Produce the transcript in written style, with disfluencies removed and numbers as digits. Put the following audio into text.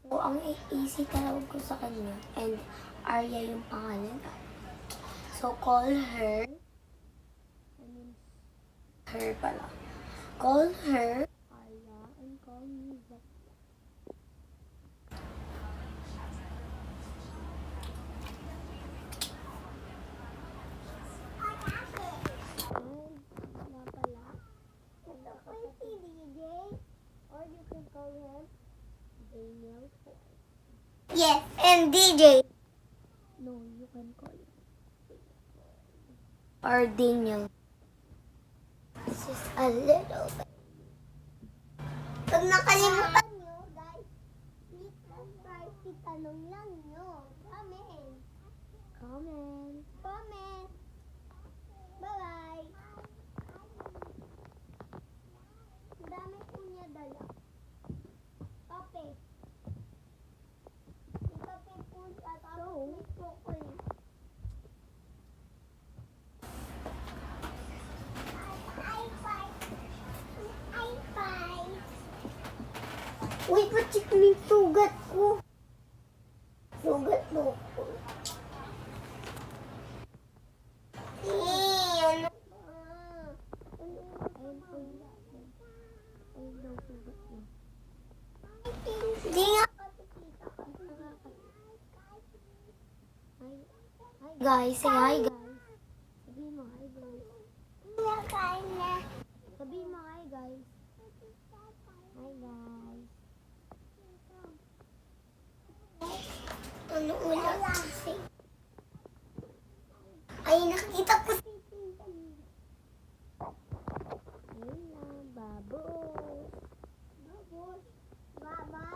So, ang easy tawag ko sa kanya. And Arya yung pangalan. So, call her. Her pala. Call her Arya and call me Zach. Or you can call him Daniel. Yes, and DJ. No, you can call him. Or Daniel. Just a little bit. Pag nakalimutan nyo, guys, click subscribe, itanong lang nyo. Comment. Comment. Comment. Bye-bye. Ang dami po niya dala. Kape. May kape po at may chocolate. Uy, patik mo yung sugat ko. Sugat mo ko. Ano? Hindi nga. Guys, say hi guys.